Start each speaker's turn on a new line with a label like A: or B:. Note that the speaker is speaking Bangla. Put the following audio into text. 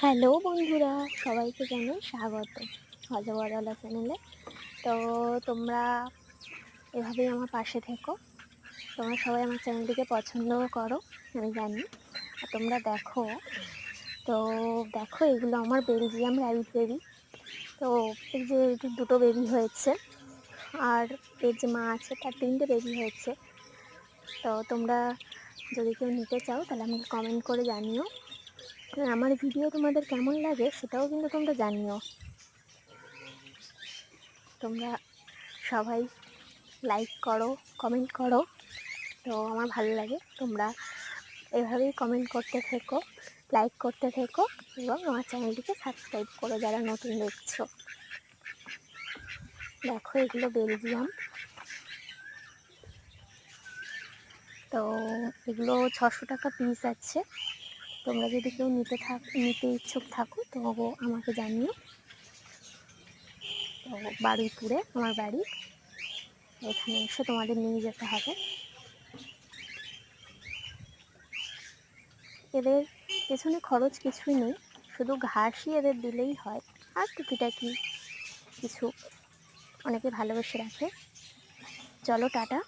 A: হ্যালো বন্ধুরা, সবাইকে জানাই স্বাগত অজগরওয়ালা চ্যানেলে। তো তোমরা এভাবেই আমার পাশে থেকো। তোমরা সবাই আমার চ্যানেলটিকে পছন্দও করো, আমি জানি। আর তোমরা দেখো, তো দেখো এগুলো আমার বেলজিয়াম র্যাবিট বেবি। তো এই যে দুটো বেবি হয়েছে, আর এর যে মা আছে তার 3টে বেবি হয়েছে। তো তোমরা যদি কেউ নিতে চাও তাহলে আমাকে কমেন্ট করে জানিও। আর আমার ভিডিও তোমাদের কেমন লাগে সেটাও কিন্তু তোমরা জানিও। তোমরা সবাই লাইক করো, কমেন্ট করো, তো আমার ভালো লাগে। তোমরা এভাবেই কমেন্ট করতে থেকো, লাইক করতে থেকো, এবং আমার চ্যানেলটিকে সাবস্ক্রাইব করো যারা নতুন দেখছো। দেখো এগুলো বেলজিয়াম। তো এগুলো 600 টাকা পিস আছে। তোমরা যদি কেউ নিতে ইচ্ছুক থাকো তো আমাকে জানিও। তো বারুইপুরে আমার বাড়ি, এখানে এসে তোমাদের নিয়ে যেতে হবে। এদের পেছনে খরচ কিছুই নেই, শুধু ঘাসই এদের দিলেই হয়, আর টুকিটাকি কিছু অনেকে ভালোবেসে রাখে। চলো টাটা।